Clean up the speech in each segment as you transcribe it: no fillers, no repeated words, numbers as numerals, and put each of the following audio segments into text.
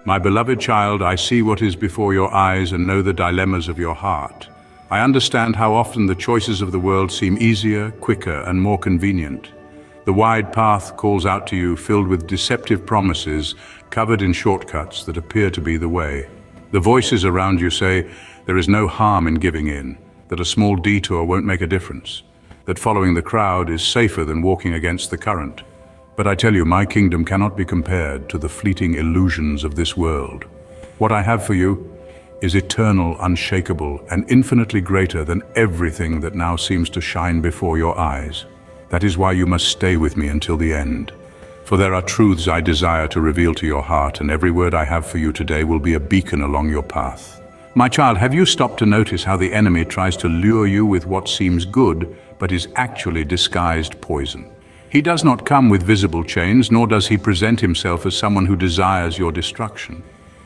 My beloved child, I see what is before your eyes and know the dilemmas of your heart. I understand how often the choices of the world seem easier, quicker, and more convenient. The wide path calls out to you, filled with deceptive promises, covered in shortcuts that appear to be the way. The voices around you say there is no harm in giving in, that a small detour won't make a difference, that following the crowd is safer than walking against the current. But I tell you, my kingdom cannot be compared to the fleeting illusions of this world. What I have for you is eternal, unshakable, and infinitely greater than everything that now seems to shine before your eyes. That is why you must stay with me until the end. For there are truths I desire to reveal to your heart, and every word I have for you today will be a beacon along your path. My child, have you stopped to notice how the enemy tries to lure you with what seems good, but is actually disguised poison? He does not come with visible chains, nor does he present himself as someone who desires your destruction.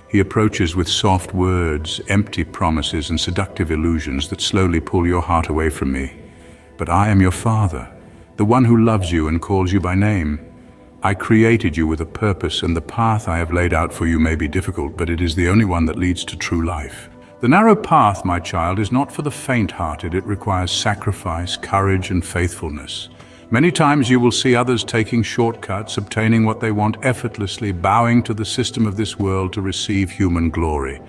He approaches with soft words, empty promises, and seductive illusions that slowly pull your heart away from me. But I am your Father, the one who loves you and calls you by name. I created you with a purpose, and the path I have laid out for you may be difficult, but it is the only one that leads to true life. The narrow path, my child, is not for the faint-hearted. It requires sacrifice, courage, and faithfulness. Many times you will see others taking shortcuts, obtaining what they want effortlessly, bowing to the system of this world to receive human glory.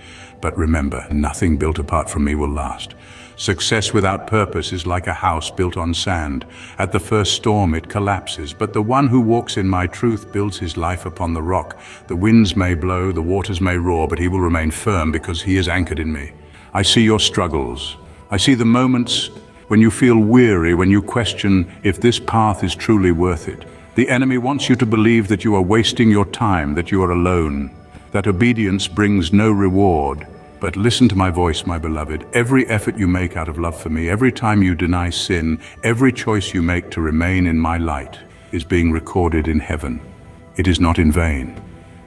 But remember, nothing built apart from me will last. Success without purpose is like a house built on sand. At the first storm it collapses, but the one who walks in my truth builds his life upon the rock. The winds may blow, the waters may roar, but he will remain firm because he is anchored in me. I see your struggles. I see the moments when you feel weary, when you question if this path is truly worth it. The enemy wants you to believe that you are wasting your time, that you are alone, that obedience brings no reward. But listen to my voice, my beloved. Every effort you make out of love for me, every time you deny sin, every choice you make to remain in my light is being recorded in heaven. It is not in vain.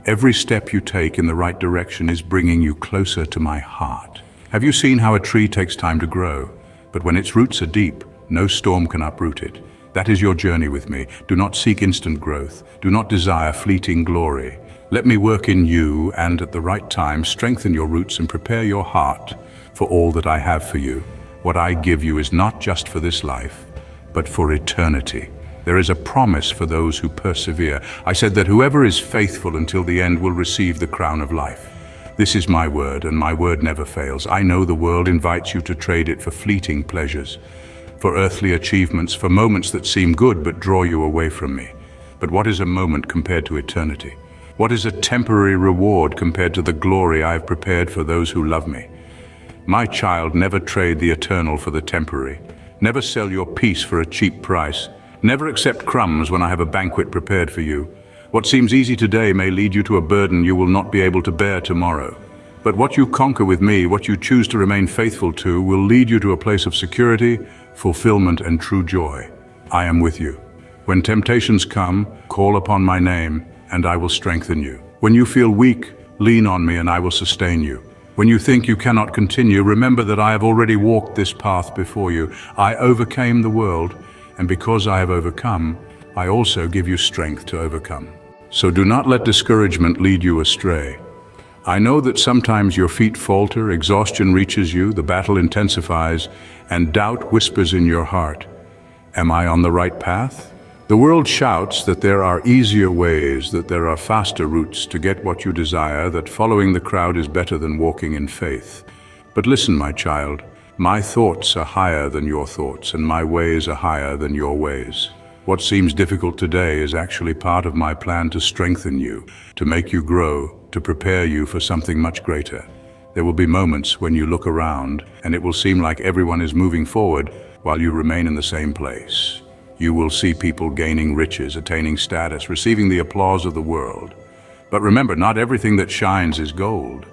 Every step you take in the right direction is bringing you closer to my heart. Have you seen how a tree takes time to grow? But when its roots are deep, no storm can uproot it. That is your journey with me. Do not seek instant growth. Do not desire fleeting glory. Let me work in you and at the right time strengthen your roots and prepare your heart for all that I have for you. What I give you is not just for this life, but for eternity. There is a promise for those who persevere. I said that whoever is faithful until the end will receive the crown of life. This is my word, and my word never fails. I know the world invites you to trade it for fleeting pleasures, for earthly achievements, for moments that seem good but draw you away from me. But what is a moment compared to eternity? What is a temporary reward compared to the glory I have prepared for those who love me? My child, never trade the eternal for the temporary. Never sell your peace for a cheap price. Never accept crumbs when I have a banquet prepared for you. What seems easy today may lead you to a burden you will not be able to bear tomorrow. But what you conquer with me, what you choose to remain faithful to, will lead you to a place of security, fulfillment, and true joy. I am with you. When temptations come, call upon my name, and I will strengthen you. When you feel weak, lean on me, and I will sustain you. When you think you cannot continue, remember that I have already walked this path before you. I overcame the world, and because I have overcome, I also give you strength to overcome. So do not let discouragement lead you astray. I know that sometimes your feet falter, exhaustion reaches you, the battle intensifies, and doubt whispers in your heart. Am I on the right path? The world shouts that there are easier ways, that there are faster routes to get what you desire, that following the crowd is better than walking in faith. But listen, my child, my thoughts are higher than your thoughts, and my ways are higher than your ways. What seems difficult today is actually part of my plan to strengthen you, to make you grow, to prepare you for something much greater. There will be moments when you look around and it will seem like everyone is moving forward while you remain in the same place. You will see people gaining riches, attaining status, receiving the applause of the world. But remember, not everything that shines is gold.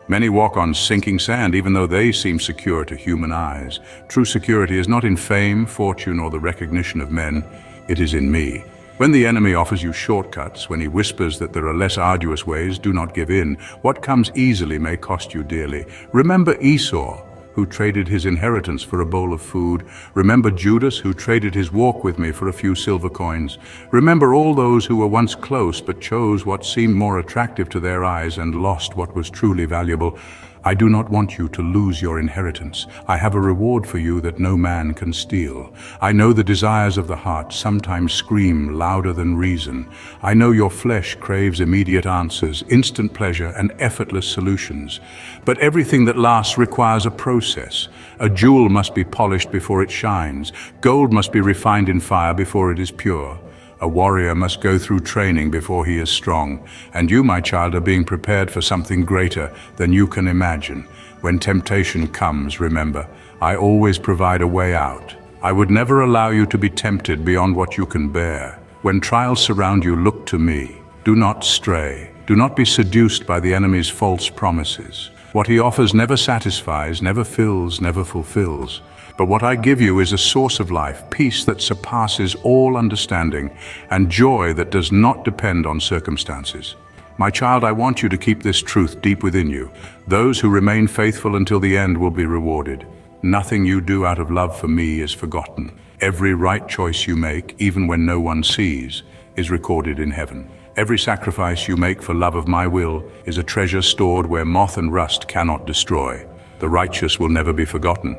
Many walk on sinking sand, even though they seem secure to human eyes. True security is not in fame, fortune, or the recognition of men. It is in me. When the enemy offers you shortcuts, when he whispers that there are less arduous ways, do not give in. What comes easily may cost you dearly. Remember Esau, who who traded his inheritance for a bowl of food. Remember Judas, who traded his walk with me for a few silver coins. Remember all those who were once close but chose what seemed more attractive to their eyes and lost what was truly valuable. I do not want you to lose your inheritance. I have a reward for you that no man can steal. I know the desires of the heart sometimes scream louder than reason. I know your flesh craves immediate answers, instant pleasure, and effortless solutions. But everything that lasts requires a process. A jewel must be polished before it shines. Gold must be refined in fire before it is pure. A warrior must go through training before he is strong, and you, my child, are being prepared for something greater than you can imagine. When temptation comes, remember, I always provide a way out. I would never allow you to be tempted beyond what you can bear. When trials surround you, look to me. Do not stray. Do not be seduced by the enemy's false promises. What he offers never satisfies, never fills, never fulfills. But what I give you is a source of life, peace that surpasses all understanding, and joy that does not depend on circumstances. My child, I want you to keep this truth deep within you. Those who remain faithful until the end will be rewarded. Nothing you do out of love for me is forgotten. Every right choice you make, even when no one sees, is recorded in heaven. Every sacrifice you make for love of my will is a treasure stored where moth and rust cannot destroy. The righteous will never be forgotten,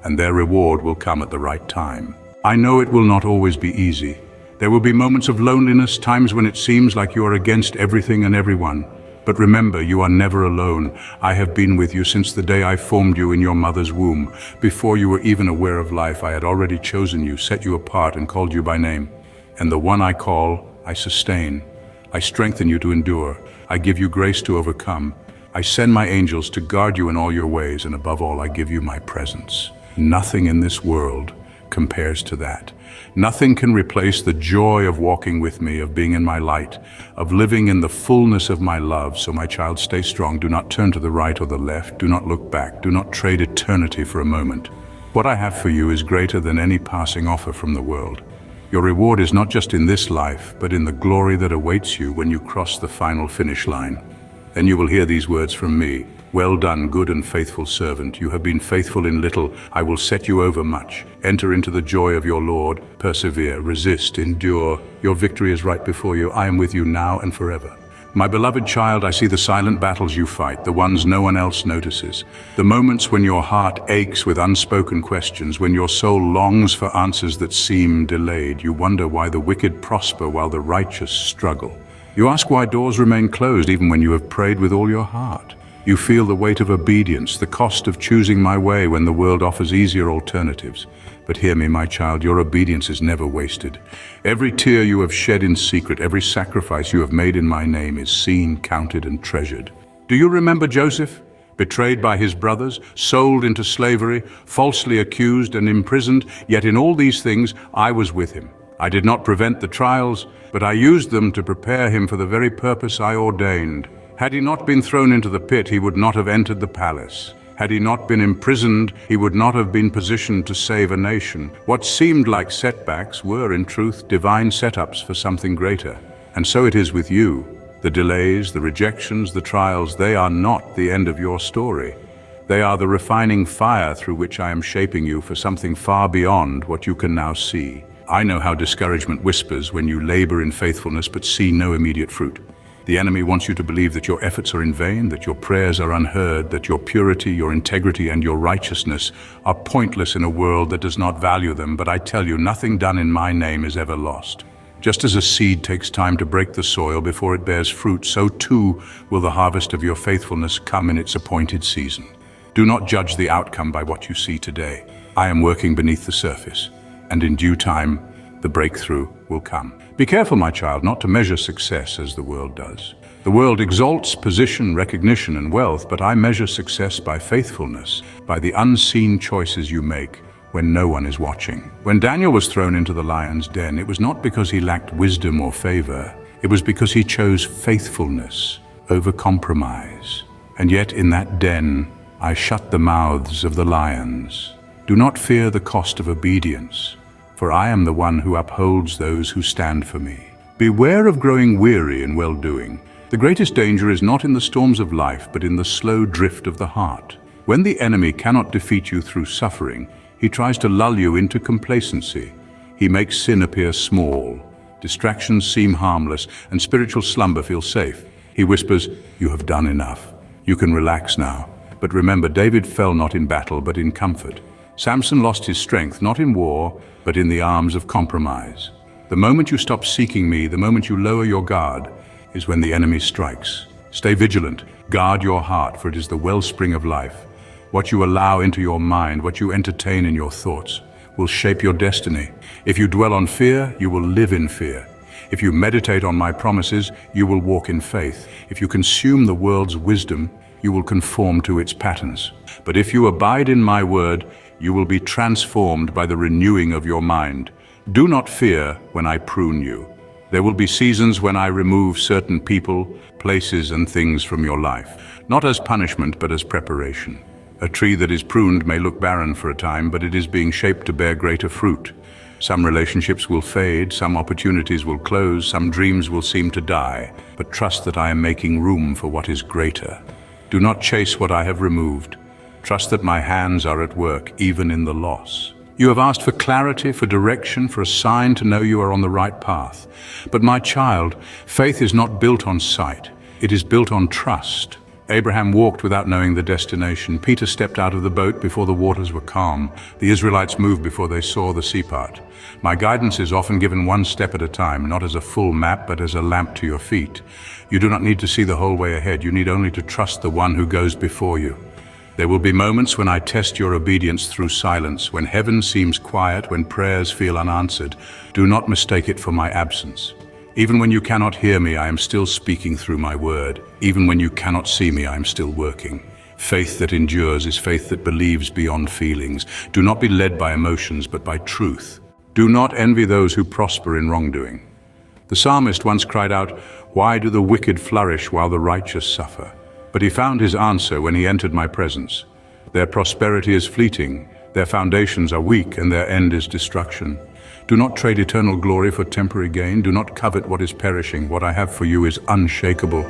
and their reward will come at the right time. I know it will not always be easy. There will be moments of loneliness, times when it seems like you are against everything and everyone. But remember, you are never alone. I have been with you since the day I formed you in your mother's womb. Before you were even aware of life, I had already chosen you, set you apart, and called you by name. And the one I call, I sustain. I strengthen you to endure. I give you grace to overcome. I send my angels to guard you in all your ways, and above all, I give you my presence. Nothing in this world compares to that. Nothing can replace the joy of walking with me, of being in my light, of living in the fullness of my love. So my child, stay strong. Do not turn to the right or the left. Do not look back. Do not trade eternity for a moment. What I have for you is greater than any passing offer from the world. Your reward is not just in this life, but in the glory that awaits you when you cross the final finish line. Then you will hear these words from me. Well done, good and faithful servant. You have been faithful in little. I will set you over much. Enter into the joy of your Lord. Persevere, resist, endure. Your victory is right before you. I am with you now and forever. My beloved child, I see the silent battles you fight, the ones no one else notices. The moments when your heart aches with unspoken questions, when your soul longs for answers that seem delayed. You wonder why the wicked prosper while the righteous struggle. You ask why doors remain closed even when you have prayed with all your heart. You feel the weight of obedience, the cost of choosing my way when the world offers easier alternatives. But hear me, my child, your obedience is never wasted. Every tear you have shed in secret, every sacrifice you have made in my name is seen, counted, and treasured. Do you remember Joseph? Betrayed by his brothers, sold into slavery, falsely accused and imprisoned, yet in all these things I was with him. I did not prevent the trials, but I used them to prepare him for the very purpose I ordained. Had he not been thrown into the pit, he would not have entered the palace. Had he not been imprisoned, he would not have been positioned to save a nation. What seemed like setbacks were, in truth, divine setups for something greater. And so it is with you. The delays, the rejections, the trials, they are not the end of your story. They are the refining fire through which I am shaping you for something far beyond what you can now see. I know how discouragement whispers when you labor in faithfulness but see no immediate fruit. The enemy wants you to believe that your efforts are in vain, that your prayers are unheard, that your purity, your integrity, and your righteousness are pointless in a world that does not value them. But I tell you, nothing done in my name is ever lost. Just as a seed takes time to break the soil before it bears fruit, so too will the harvest of your faithfulness come in its appointed season. Do not judge the outcome by what you see today. I am working beneath the surface, and in due time, the breakthrough will come. Be careful, my child, not to measure success as the world does. The world exalts position, recognition, and wealth, but I measure success by faithfulness, by the unseen choices you make when no one is watching. When Daniel was thrown into the lion's den, it was not because he lacked wisdom or favor. It was because he chose faithfulness over compromise. And yet in that den, I shut the mouths of the lions. Do not fear the cost of obedience, for I am the one who upholds those who stand for me. Beware of growing weary in well-doing. The greatest danger is not in the storms of life, but in the slow drift of the heart. When the enemy cannot defeat you through suffering, he tries to lull you into complacency. He makes sin appear small, distractions seem harmless, and spiritual slumber feel safe. He whispers, "You have done enough. You can relax now." But remember, David fell not in battle, but in comfort. Samson lost his strength, not in war, but in the arms of compromise. The moment you stop seeking me, the moment you lower your guard, is when the enemy strikes. Stay vigilant. Guard your heart, for it is the wellspring of life. What you allow into your mind, what you entertain in your thoughts, will shape your destiny. If you dwell on fear, you will live in fear. If you meditate on my promises, you will walk in faith. If you consume the world's wisdom, you will conform to its patterns. But if you abide in my word, you will be transformed by the renewing of your mind. Do not fear when I prune you. There will be seasons when I remove certain people, places, and things from your life, not as punishment, but as preparation. A tree that is pruned may look barren for a time, but it is being shaped to bear greater fruit. Some relationships will fade, some opportunities will close, some dreams will seem to die, but trust that I am making room for what is greater. Do not chase what I have removed. Trust that my hands are at work, even in the loss. You have asked for clarity, for direction, for a sign to know you are on the right path. But my child, faith is not built on sight. It is built on trust. Abraham walked without knowing the destination. Peter stepped out of the boat before the waters were calm. The Israelites moved before they saw the sea part. My guidance is often given one step at a time, not as a full map, but as a lamp to your feet. You do not need to see the whole way ahead. You need only to trust the one who goes before you. There will be moments when I test your obedience through silence, when heaven seems quiet, when prayers feel unanswered. Do not mistake it for my absence. Even when you cannot hear me, I am still speaking through my word. Even when you cannot see me, I am still working. Faith that endures is faith that believes beyond feelings. Do not be led by emotions, but by truth. Do not envy those who prosper in wrongdoing. The psalmist once cried out, "Why do the wicked flourish while the righteous suffer?" But he found his answer when he entered my presence. Their prosperity is fleeting, their foundations are weak, and their end is destruction. Do not trade eternal glory for temporary gain. Do not covet what is perishing. What I have for you is unshakable.